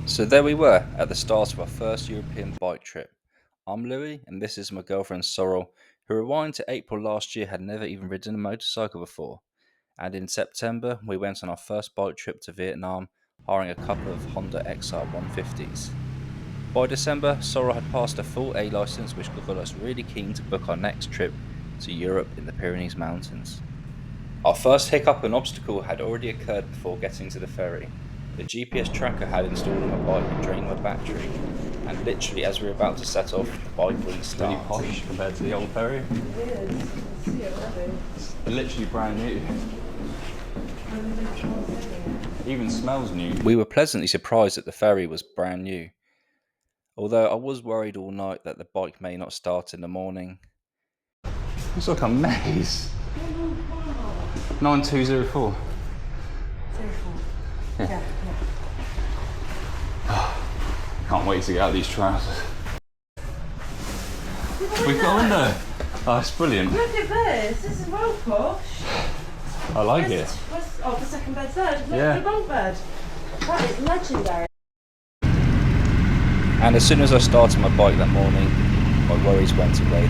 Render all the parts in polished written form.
So there we were at the start of our first European bike trip. I'm Louis and this is my girlfriend Sorrel, who rewind to April last year had never even ridden a motorcycle before. And in September we went on our first bike trip to Vietnam, hiring a couple of Honda XR 150s. By December, Sorrel had passed a full A licence, which got us really keen to book our next trip to Europe in the Pyrenees Mountains. Our first hiccup and obstacle had already occurred before getting to the ferry. The GPS tracker had installed on my bike and drained my battery, and literally as we were about to set off, the bike wouldn't start. Really posh compared to the old ferry. It is. I see it already. It's literally brand new. Even smells new. We were pleasantly surprised that the ferry was brand new, although I was worried all night that the bike may not start in the morning. It's like a maze. 9204. Yeah. Can't wait to get out of these trousers. We've got window. Oh, it's brilliant. Look at this. This is well posh. I like it. Oh, the second bed's there. Look Yeah. at the bunk bed. That is legendary. And as soon as I started my bike that morning, my worries went away.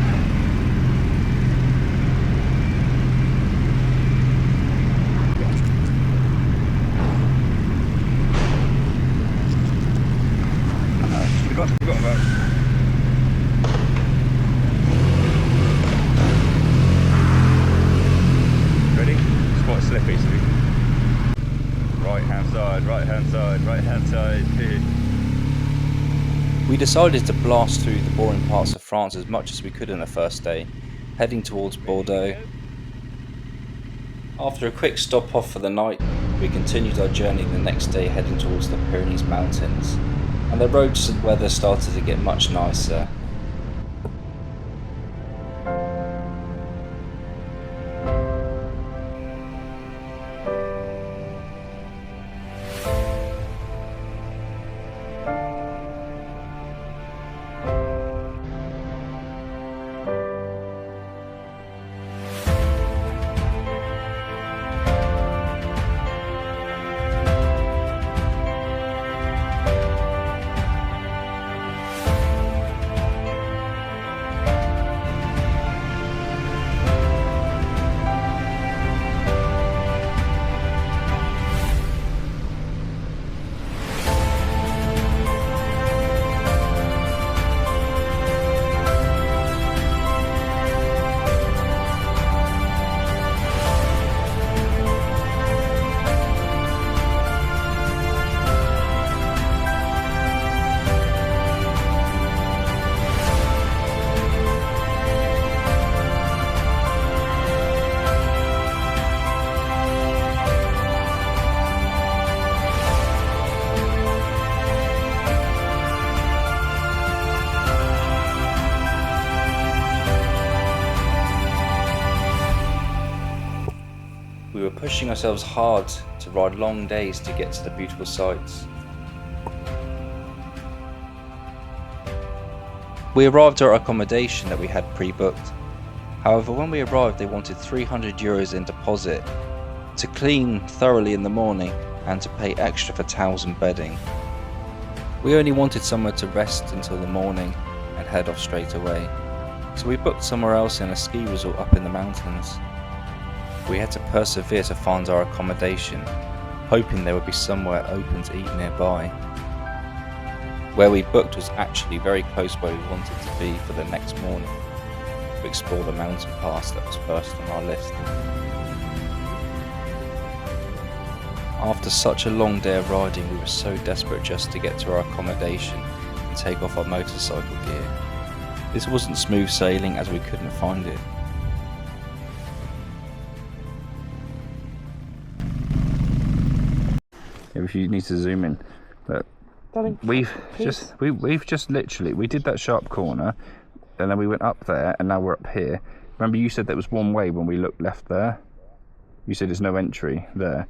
Ready? It's quite slippy, so right hand side, right hand side, right hand side. We decided to blast through the boring parts of France as much as we could in the first day, heading towards Bordeaux. After a quick stop off for the night, we continued our journey the next day heading towards the Pyrenees Mountains, and the roads and weather started to get much nicer. We were pushing ourselves hard to ride long days to get to the beautiful sights. We arrived at our accommodation that we had pre-booked. However, when we arrived they wanted €300 in deposit, to clean thoroughly in the morning and to pay extra for towels and bedding. We only wanted somewhere to rest until the morning and head off straight away, so we booked somewhere else in a ski resort up in the mountains. We had to persevere to find our accommodation, hoping there would be somewhere open to eat nearby. Where we booked was actually very close where we wanted to be for the next morning, to explore the mountain pass that was first on our list. After such a long day of riding, we were so desperate just to get to our accommodation and take off our motorcycle gear. This wasn't smooth sailing as we couldn't find it. If you need to zoom in, but we've just literally, we did that sharp corner, and then we went up there, and now we're up here. Remember you said there was one way when we looked left there? You said there's no entry there.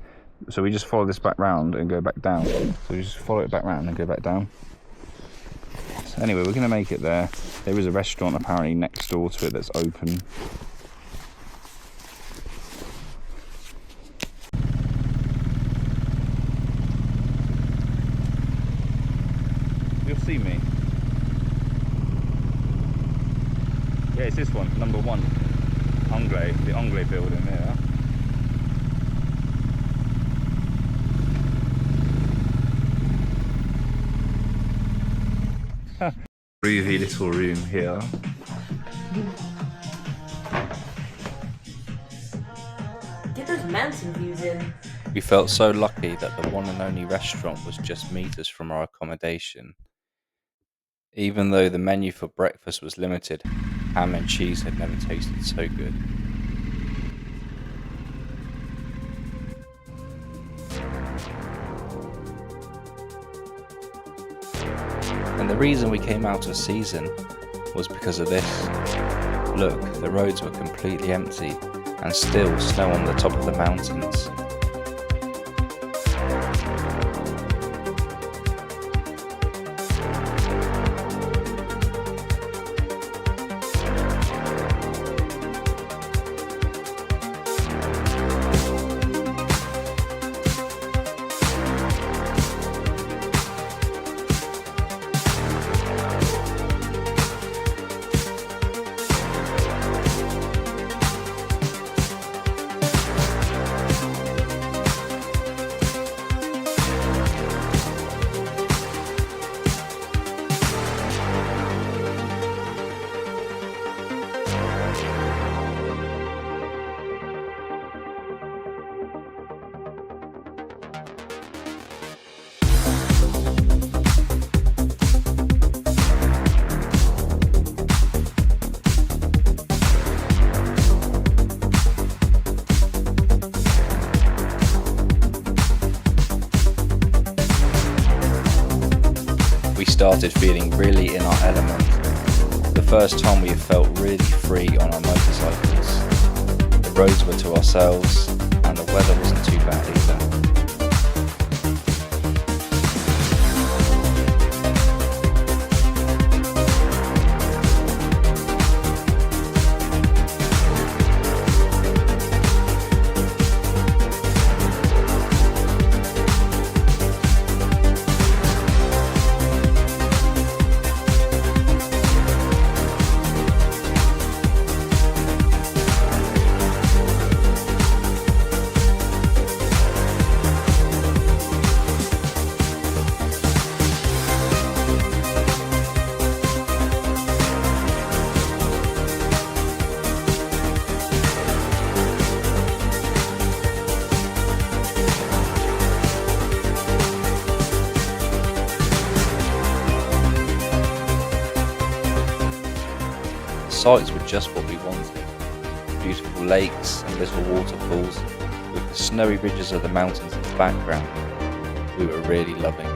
So we just follow this back round and go back down. So we just follow it back round and go back down. So anyway, we're going to make it there. There is a restaurant apparently next door to it that's open. You'll see me. Yeah, it's this one, number 1. Anglais, the Anglais building there. Groovy little room here. Get those mountain views in. We felt so lucky that the one and only restaurant was just meters from our accommodation. Even though the menu for breakfast was limited, ham and cheese had never tasted so good. And the reason we came out of season was because of this. Look, the roads were completely empty and still snow on the top of the mountains. We started feeling really in our element. The first time we felt really free on our motorcycles. The roads were to ourselves and the weather wasn't too bad either. Sights were just what we wanted. Beautiful lakes and little waterfalls with the snowy ridges of the mountains in the background. We were really loving it.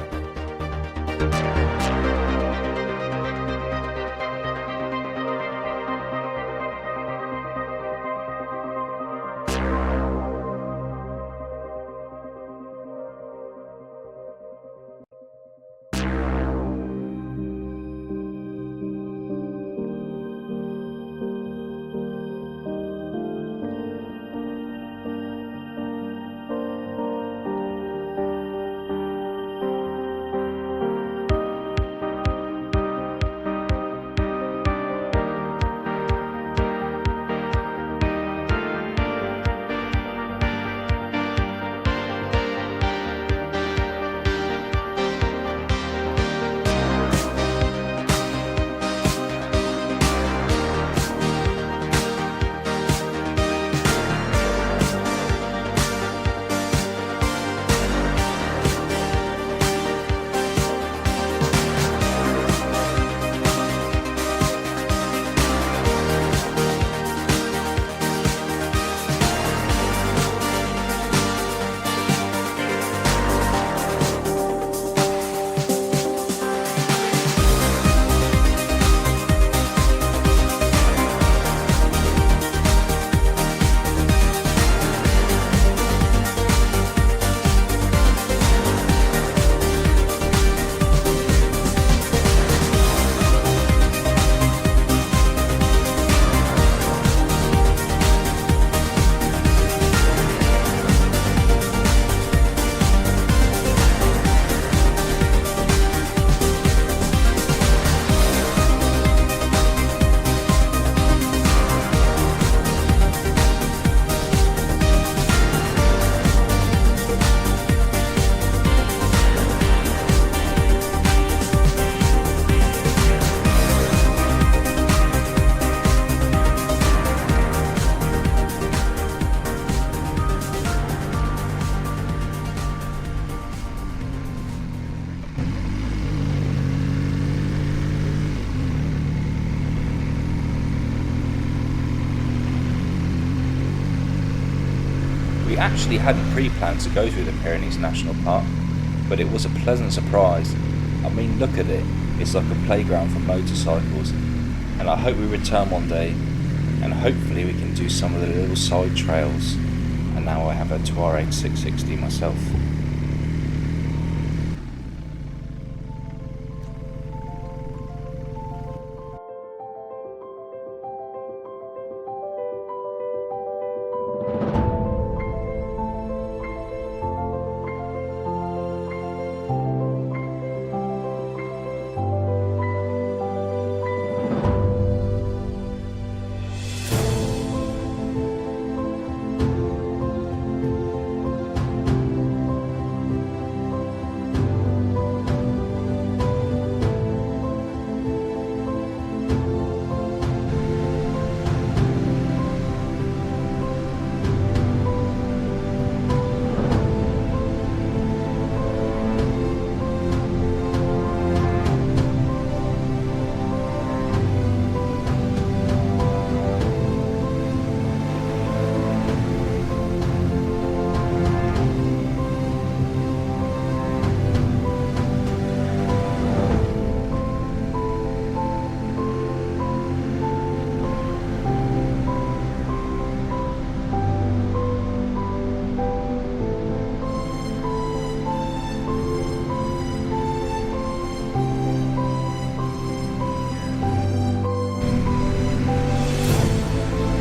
We actually hadn't pre-planned to go through the Pyrenees National Park, but it was a pleasant surprise. I mean, look at it, it's like a playground for motorcycles, and I hope we return one day, and hopefully we can do some of the little side trails. And now I have a TUAREG 660 myself.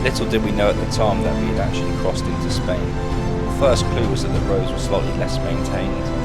Little did we know at the time that we had actually crossed into Spain. The first clue was that the roads were slightly less maintained.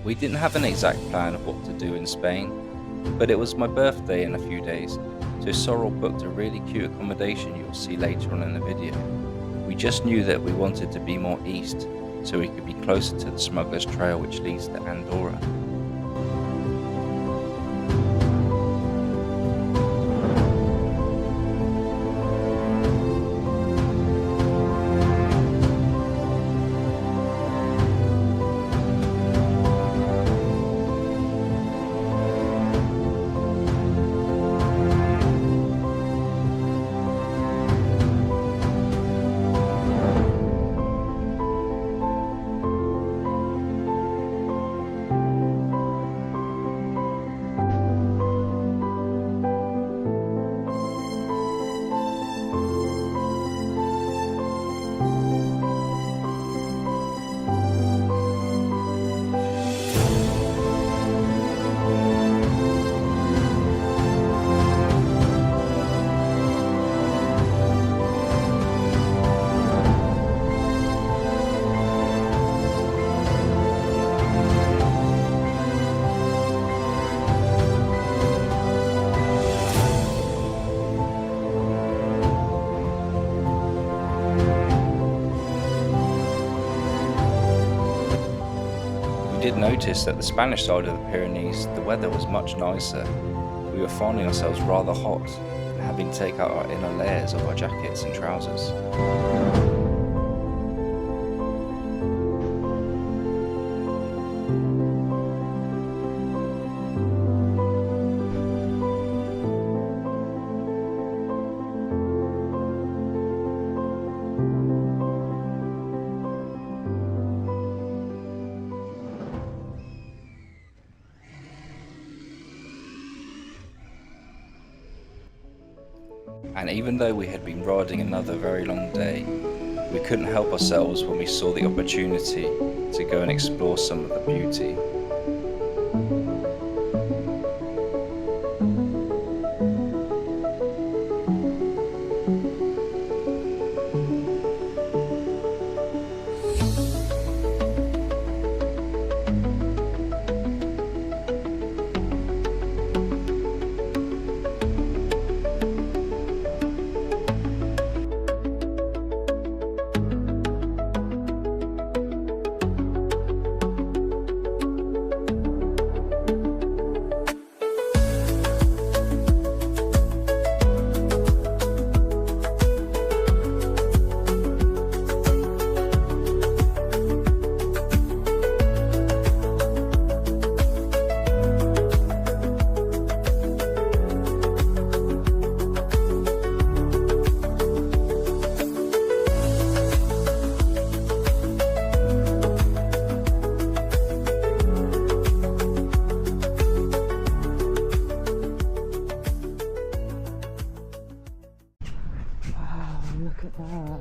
We didn't have an exact plan of what to do in Spain, but it was my birthday in a few days, so Sorrel booked a really cute accommodation you'll see later on in the video. We just knew that we wanted to be more east, so we could be closer to the Smuggler's Trail which leads to Andorra. We did notice that the Spanish side of the Pyrenees, the weather was much nicer. We were finding ourselves rather hot and having to take out our inner layers of our jackets and trousers. And even though we had been riding another very long day, we couldn't help ourselves when we saw the opportunity to go and explore some of the beauty. Look at that.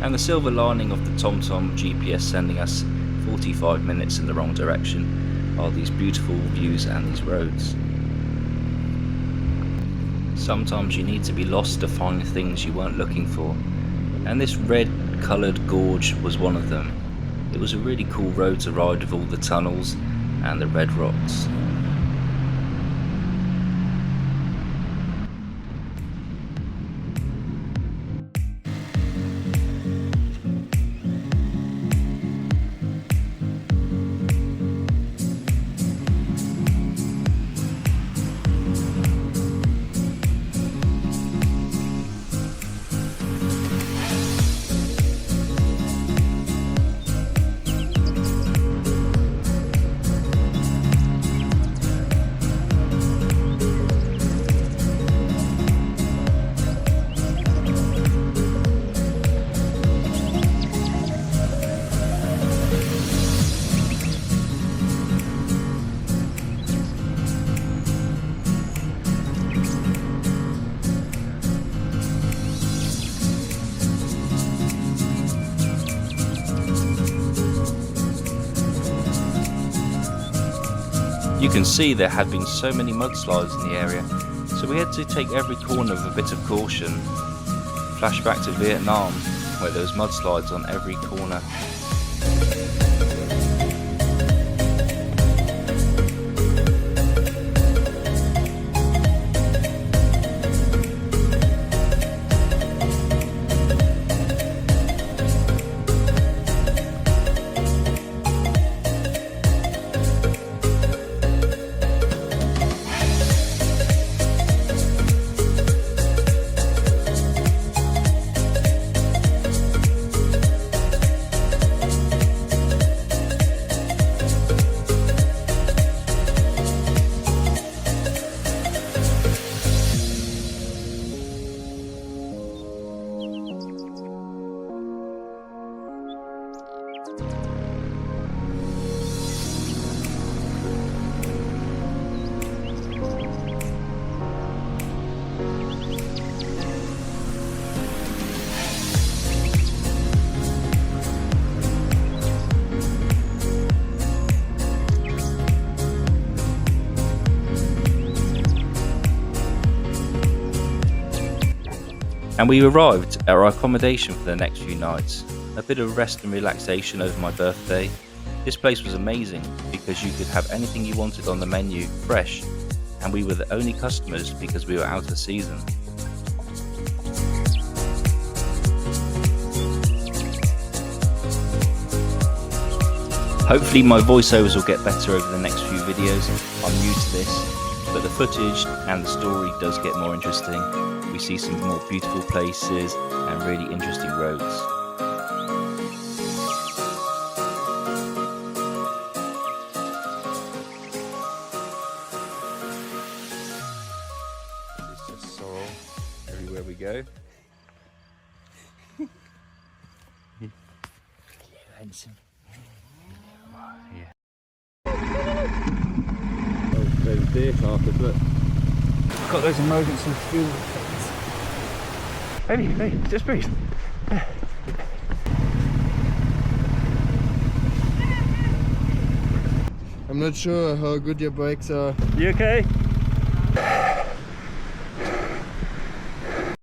And the silver lining of the TomTom GPS sending us 45 minutes in the wrong direction are these beautiful views and these roads. Sometimes you need to be lost to find things you weren't looking for, and this red coloured gorge was one of them. It was a really cool road to ride with all the tunnels and the red rocks. You can see there had been so many mudslides in the area, so we had to take every corner with a bit of caution. Flashback to Vietnam, where there was mudslides on every corner. And we arrived at our accommodation for the next few nights. A bit of rest and relaxation over my birthday. This place was amazing because you could have anything you wanted on the menu, fresh, and we were the only customers because we were out of season. Hopefully my voiceovers will get better over the next few videos. I'm new to this, but the footage and the story does get more interesting. We see some more beautiful places and really interesting roads. It's just sorrel everywhere we go. Handsome. Yeah. Oh, there's a deer carcass, look. Got those emergency fuel things. Hey, just breathe. I'm not sure how good your brakes are. You okay?